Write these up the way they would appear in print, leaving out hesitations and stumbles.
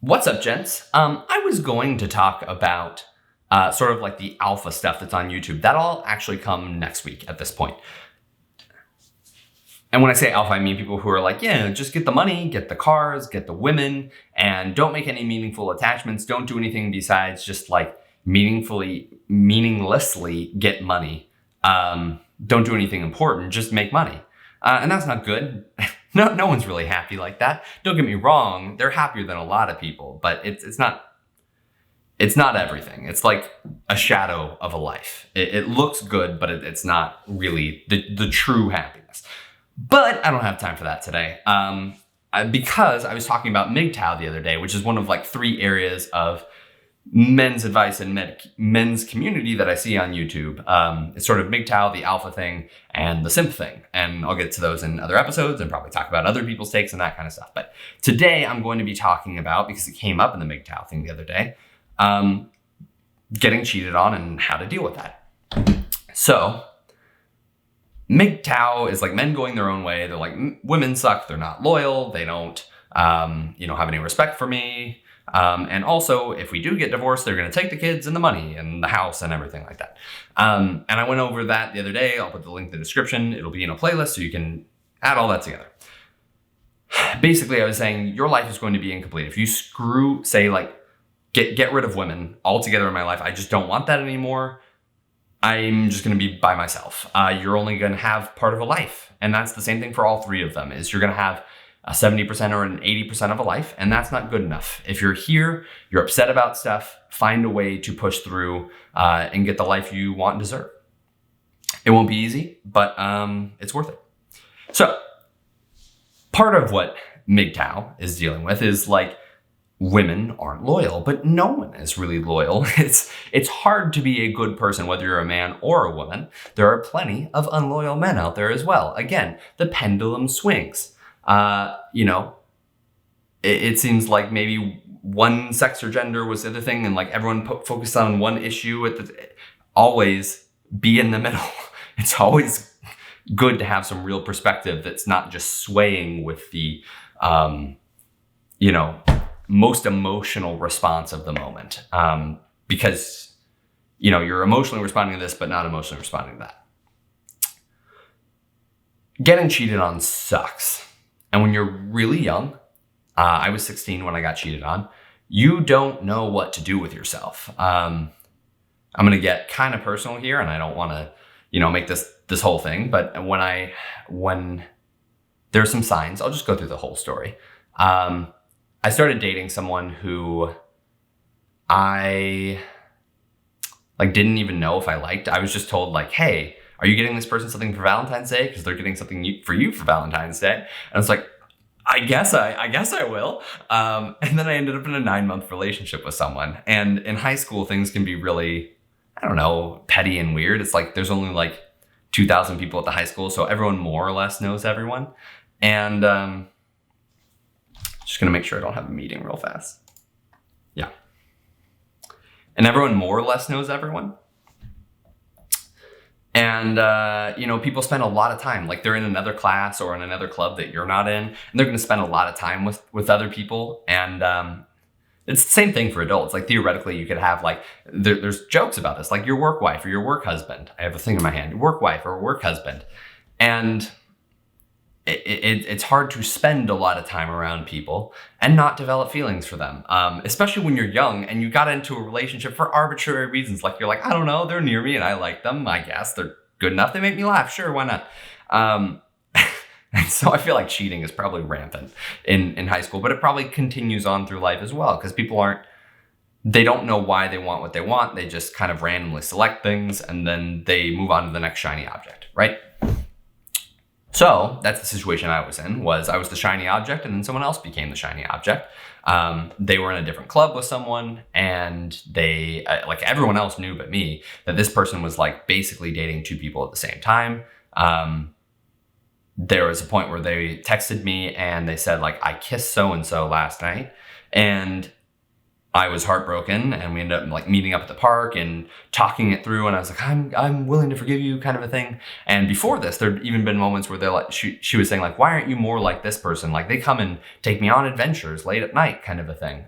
What's up, gents? I was going to talk about sort of like the alpha stuff that's on YouTube. That'll actually come next week at this point. And when I say alpha, I mean people who are like, yeah, just get the money, get the cars, get the women, and don't make any meaningful attachments. Don't do anything besides just like meaninglessly get money. Don't do anything important, just make money. And that's not good. No one's really happy like that. Don't get me wrong, they're happier than a lot of people, but it's not everything. It's like a shadow of a life. It looks good, but it's not really the true happiness. But I don't have time for that today. Because I was talking about MGTOW the other day, which is one of like 3 areas of men's advice and men's community that I see on YouTube. It's sort of MGTOW, the alpha thing, and the simp thing. And I'll get to those in other episodes and probably talk about other people's takes and that kind of stuff. But today I'm going to be talking about, because it came up in the MGTOW thing the other day, getting cheated on and how to deal with that. So MGTOW is like men going their own way. They're like, women suck. They're not loyal. They don't, have any respect for me. And also, if we do get divorced, they're going to take the kids and the money and the house and everything like that. And I went over that the other day. I'll put the link in the description. It'll be in a playlist so you can add all that together. Basically, I was saying your life is going to be incomplete. If you get rid of women altogether in my life, I just don't want that anymore. I'm just going to be by myself. You're only going to have part of a life. And that's the same thing for all 3 of them, is you're going to have a 70% or an 80% of a life, and that's not good enough. If you're here, you're upset about stuff, find a way to push through and get the life you want and deserve. It won't be easy, but it's worth it. So part of what MGTOW is dealing with is like, women aren't loyal, but no one is really loyal. It's hard to be a good person, whether you're a man or a woman. There are plenty of unloyal men out there as well. Again, the pendulum swings. It seems like maybe one sex or gender was the other thing, and like everyone focused on one issue. Always be in the middle. It's always good to have some real perspective that's not just swaying with the, most emotional response of the moment. Because, you're emotionally responding to this, but not emotionally responding to that. Getting cheated on sucks. And when you're really young, I was 16 when I got cheated on, you don't know what to do with yourself. I'm going to get kind of personal here, and I don't want to, make this whole thing. But when there's some signs, I'll just go through the whole story. I started dating someone who I didn't even know if I liked. I was just told like, hey, are you getting this person something for Valentine's Day? Because they're getting something for you for Valentine's Day. And I was like, I guess I will. And then I ended up in a 9-month relationship with someone. And in high school, things can be really, petty and weird. It's like there's only like 2,000 people at the high school, so everyone more or less knows everyone. And just gonna make sure I don't have a meeting real fast. Yeah. And everyone more or less knows everyone. And, people spend a lot of time, like they're in another class or in another club that you're not in, and they're going to spend a lot of time with other people. And it's the same thing for adults. Like theoretically, you could have like, there's jokes about this, like your work wife or your work husband. I have a thing in my hand, work wife or work husband. And it's hard to spend a lot of time around people and not develop feelings for them, especially when you're young and you got into a relationship for arbitrary reasons. Like you're like, I don't know, they're near me and I like them. I guess they're good enough. They make me laugh. Sure, why not? And so I feel like cheating is probably rampant in high school, but it probably continues on through life as well, because people they don't know why they want what they want. They just kind of randomly select things and then they move on to the next shiny object, right? So that's the situation I was in. I was the shiny object, and then someone else became the shiny object. They were in a different club with someone, and they, like everyone else knew but me, that this person was like basically dating 2 people at the same time. There was a point where they texted me and they said like, I kissed so-and-so last night. And I was heartbroken, and we ended up like meeting up at the park and talking it through. And I was like, I'm willing to forgive you, kind of a thing. And before this, there'd even been moments where they're like, she was saying like, why aren't you more like this person? Like they come and take me on adventures late at night, kind of a thing.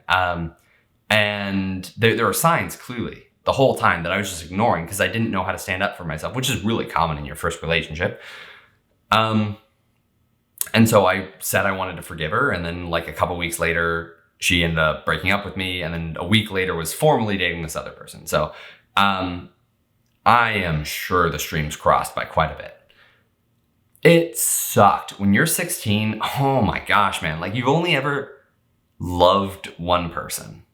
And there are signs clearly the whole time that I was just ignoring because I didn't know how to stand up for myself, which is really common in your first relationship. And so I said I wanted to forgive her, and then like a couple weeks later, she ended up breaking up with me, and then a week later was formally dating this other person. So I am sure the streams crossed by quite a bit. It sucked. When you're 16, oh my gosh, man. Like you've only ever loved one person,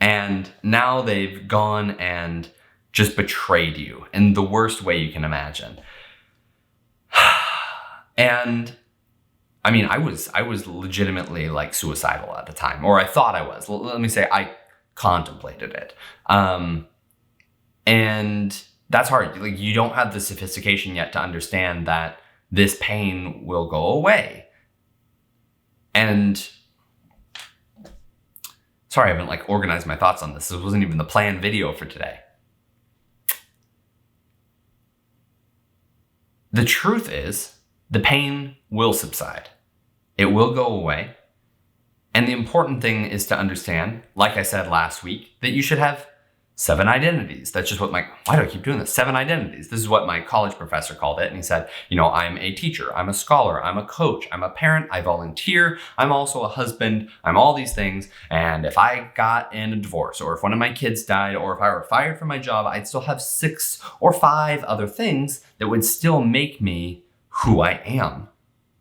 and now they've gone and just betrayed you in the worst way you can imagine. And I mean, I was legitimately like suicidal at the time, or I thought I was. Let me say I contemplated it. And that's hard. Like you don't have the sophistication yet to understand that this pain will go away. And sorry, I haven't like organized my thoughts on this. This wasn't even the planned video for today. The truth is, the pain will subside. It will go away. And the important thing is to understand, like I said last week, that you should have 7 identities. That's just what why do I keep doing this? 7 identities. This is what my college professor called it. And he said, I'm a teacher, I'm a scholar, I'm a coach, I'm a parent, I volunteer, I'm also a husband, I'm all these things. And if I got in a divorce, or if one of my kids died, or if I were fired from my job, I'd still have 6 or 5 other things that would still make me who I am.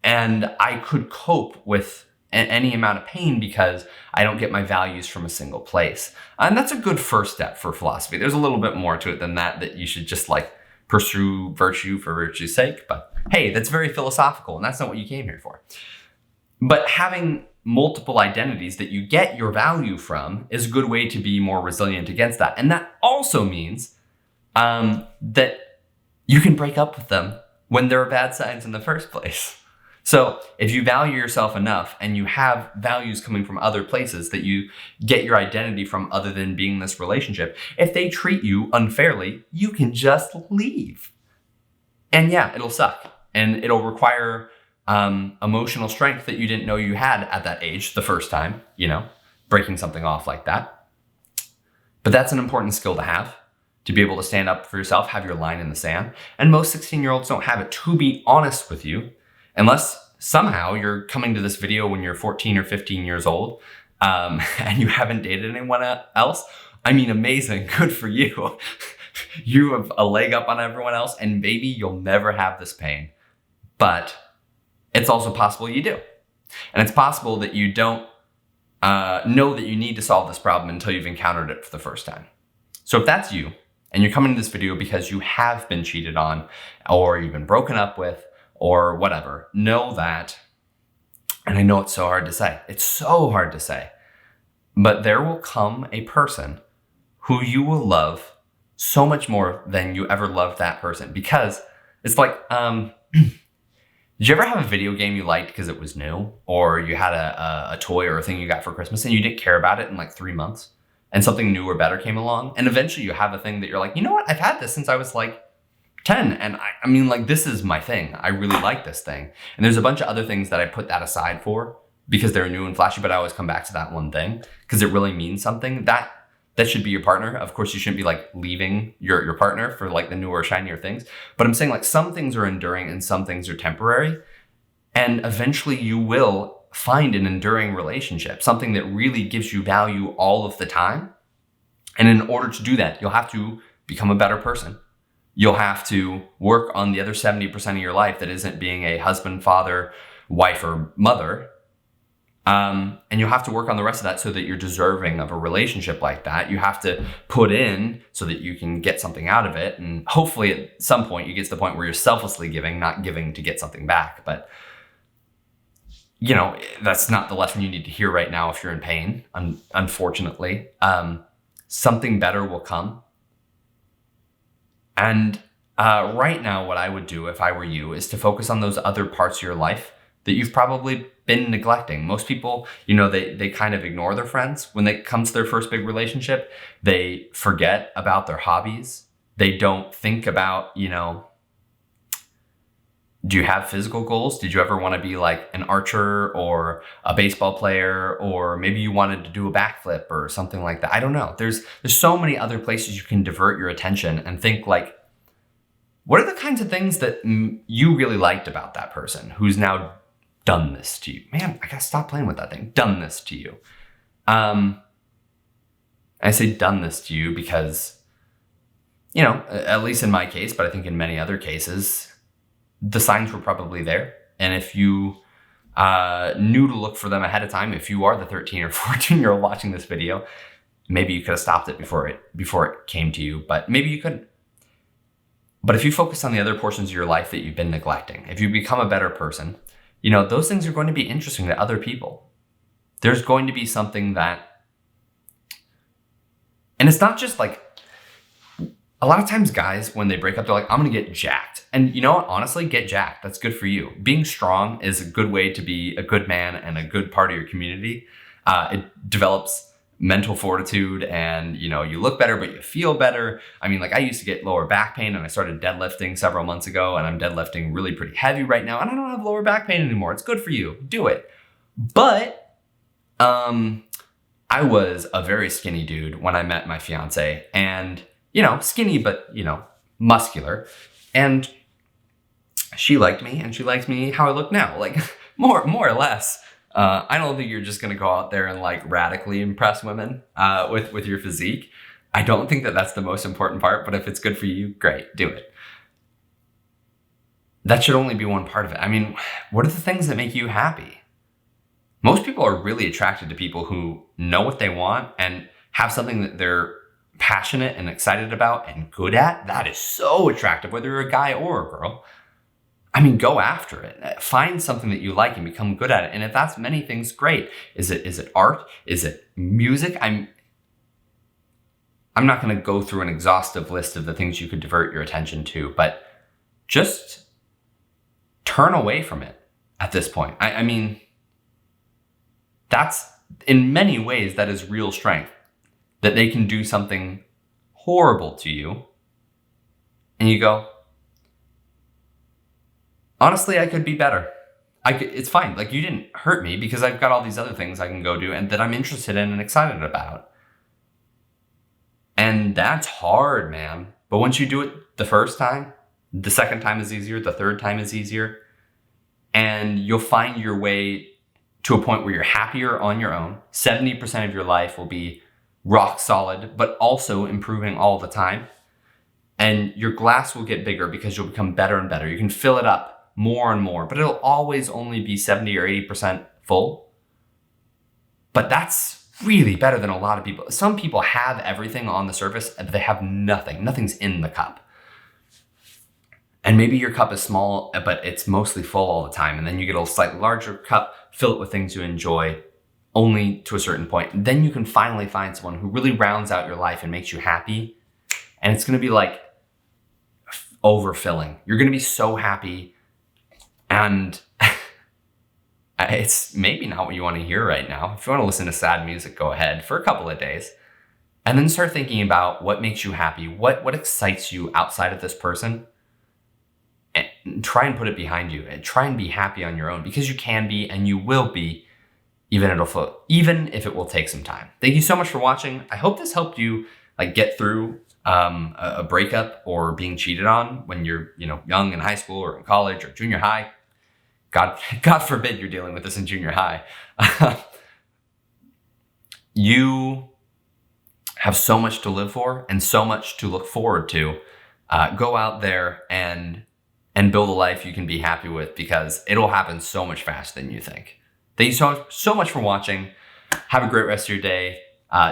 And I could cope with any amount of pain because I don't get my values from a single place. And that's a good first step for philosophy. There's a little bit more to it than that you should just like pursue virtue for virtue's sake. But hey, that's very philosophical, and that's not what you came here for. But having multiple identities that you get your value from is a good way to be more resilient against that. And that also means that you can break up with them when there are bad signs in the first place. So if you value yourself enough and you have values coming from other places that you get your identity from other than being in this relationship, if they treat you unfairly, you can just leave. And yeah, it'll suck. And it'll require emotional strength that you didn't know you had at that age the first time, breaking something off like that. But that's an important skill to have, to be able to stand up for yourself, have your line in the sand. And most 16-year-olds don't have it, to be honest with you. Unless somehow you're coming to this video when you're 14 or 15 years old and you haven't dated anyone else. I mean, amazing. Good for you. You have a leg up on everyone else, and maybe you'll never have this pain. But it's also possible you do. And it's possible that you don't know that you need to solve this problem until you've encountered it for the first time. So if that's you, and you're coming to this video because you have been cheated on, or you've been broken up with, or whatever, know that, and I know it's so hard to say, but there will come a person who you will love so much more than you ever loved that person. Because it's like, did you ever have a video game you liked because it was new, or you had a toy or a thing you got for Christmas and you didn't care about it in like 3 months, and something new or better came along, and eventually you have a thing that you're like, you know what, I've had this since I was like 10. And I mean, like, this is my thing. I really like this thing. And there's a bunch of other things that I put that aside for because they're new and flashy, but I always come back to that one thing because it really means something. That should be your partner. Of course, you shouldn't be like leaving your partner for like the newer, shinier things. But I'm saying like some things are enduring and some things are temporary. And eventually you will find an enduring relationship, something that really gives you value all of the time. And in order to do that, you'll have to become a better person. You'll have to work on the other 70% of your life that isn't being a husband, father, wife, or mother. And you'll have to work on the rest of that so that you're deserving of a relationship like that. You have to put in so that you can get something out of it. And hopefully at some point you get to the point where you're selflessly giving, not giving to get something back. But, that's not the lesson you need to hear right now if you're in pain, unfortunately. Something better will come. And right now, what I would do if I were you is to focus on those other parts of your life that you've probably been neglecting. Most people, they kind of ignore their friends when it comes to their first big relationship. They forget about their hobbies. They don't think about, do you have physical goals? Did you ever want to be like an archer or a baseball player, or maybe you wanted to do a backflip or something like that? I don't know. There's so many other places you can divert your attention and think like, what are the kinds of things that you really liked about that person who's now done this to you? Man, I gotta stop playing with that thing. Done this to you. I say done this to you because, at least in my case, but I think in many other cases, the signs were probably there. And if you knew to look for them ahead of time, if you are the 13 or 14-year-old watching this video, maybe you could have stopped it before it came to you, but maybe you couldn't. But if you focus on the other portions of your life that you've been neglecting, if you become a better person, those things are going to be interesting to other people. There's going to be something that, and it's not just like, a lot of times guys, when they break up, they're like, I'm going to get jacked. And you know what? Honestly, get jacked. That's good for you. Being strong is a good way to be a good man and a good part of your community. It develops mental fortitude, and you look better, but you feel better. I mean, like I used to get lower back pain, and I started deadlifting several months ago, and I'm deadlifting really pretty heavy right now, and I don't have lower back pain anymore. It's good for you. Do it. But I was a very skinny dude when I met my fiance, and skinny, but, muscular. And she liked me, and she liked me how I look now, like more or less. I don't think you're just going to go out there and like radically impress women with your physique. I don't think that that's the most important part, but if it's good for you, great, do it. That should only be one part of it. I mean, what are the things that make you happy? Most people are really attracted to people who know what they want and have something that they're passionate and excited about and good at. That is so attractive, whether you're a guy or a girl. I mean, go after it. Find something that you like and become good at it. And if that's many things, great. Is it art? Is it music? I'm not going to go through an exhaustive list of the things you could divert your attention to, but just turn away from it at this point. I mean, that's, in many ways, that is real strength. That they can do something horrible to you, and you go, honestly, I could be better. It's fine. Like, you didn't hurt me because I've got all these other things I can go do and that I'm interested in and excited about. And that's hard, man. But once you do it the first time, the second time is easier, the third time is easier, and you'll find your way to a point where you're happier on your own. 70% of your life will be rock solid, but also improving all the time. And your glass will get bigger because you'll become better and better. You can fill it up more and more, but it'll always only be 70 or 80% full. But that's really better than a lot of people. Some people have everything on the surface, but they have nothing. Nothing's in the cup. And maybe your cup is small, but it's mostly full all the time. And then you get a slightly larger cup, fill it with things you enjoy, only to a certain point. Then you can finally find someone who really rounds out your life and makes you happy. And it's going to be like overfilling. You're going to be so happy. And it's maybe not what you want to hear right now. If you want to listen to sad music, go ahead for a couple of days. And then start thinking about what makes you happy. What excites you outside of this person. And try and put it behind you. And try and be happy on your own. Because you can be and you will be. Even if it will take some time. Thank you so much for watching. I hope this helped you get through a breakup or being cheated on when you're young in high school or in college or junior high. God forbid you're dealing with this in junior high. You have so much to live for and so much to look forward to. Go out there and build a life you can be happy with, because it'll happen so much faster than you think. Thank you so much for watching. Have a great rest of your day.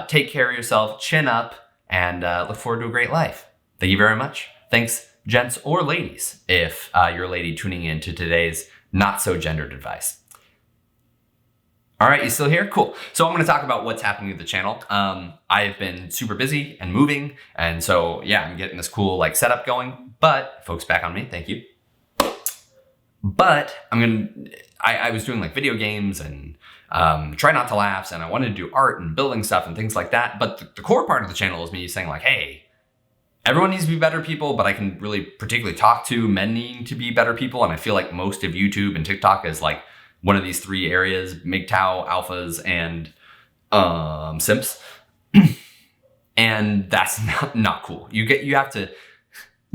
Take care of yourself, chin up, and look forward to a great life. Thank you very much. Thanks, gents or ladies, if you're a lady tuning in to today's not so gendered advice. All right, you still here? Cool. So I'm going to talk about what's happening with the channel. I've been super busy and moving, and so yeah, I'm getting this cool setup going. But focus back on me. Thank you. But I was doing like video games and try not to laughs, and I wanted to do art and building stuff and things like that. But the core part of the channel is me saying like, hey, everyone needs to be better people, but I can really particularly talk to men needing to be better people. And I feel like most of YouTube and TikTok is like one of these three areas: MGTOW, alphas, and simps. And that's not cool. You have to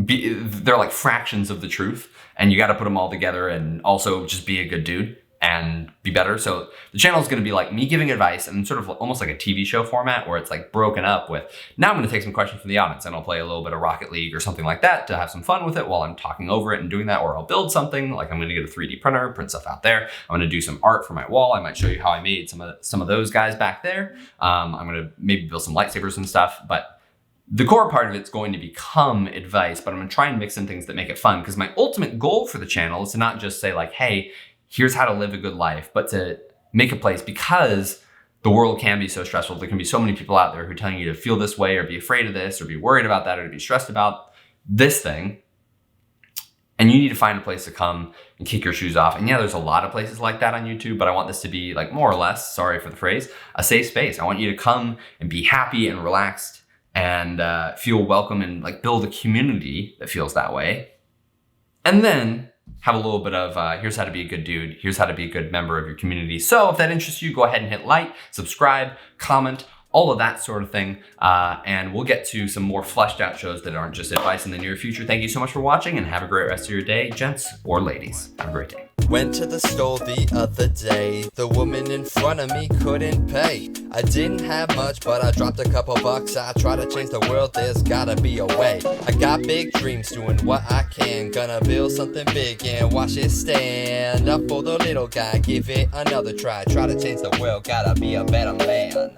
be, they're like fractions of the truth, and you got to put them all together and also just be a good dude and be better. So the channel is going to be like me giving advice and sort of almost like a TV show format where it's like broken up with, now I'm going to take some questions from the audience and I'll play a little bit of Rocket League or something like that to have some fun with it while I'm talking over it and doing that. Or I'll build something, like I'm going to get a 3D printer, print stuff out there. I'm going to do some art for my wall. I might show you how I made some of those guys back there. I'm going to maybe build some lightsabers and stuff, but the core part of it's going to become advice, but I'm going to try and mix in things that make it fun, because my ultimate goal for the channel is to not just say like, hey, here's how to live a good life, but to make a place, because the world can be so stressful. There can be so many people out there who are telling you to feel this way or be afraid of this or be worried about that or to be stressed about this thing. And you need to find a place to come and kick your shoes off. And yeah, there's a lot of places like that on YouTube, but I want this to be like more or less, sorry for the phrase, a safe space. I want you to come and be happy and relaxed and feel welcome and like build a community that feels that way. And then have a little bit of here's how to be a good dude. Here's how to be a good member of your community. So if that interests you, go ahead and hit like, subscribe, comment, all of that sort of thing. And we'll get to some more fleshed out shows that aren't just advice in the near future. Thank you so much for watching, and have a great rest of your day, gents or ladies. Have a great day. Went to the store the other day. The woman in front of me couldn't pay. I didn't have much, but I dropped a couple bucks. I try to change the world, there's gotta be a way. I got big dreams, doing what I can. Gonna build something big and watch it stand up for the little guy. Give it another try. Try to change the world, gotta be a better man.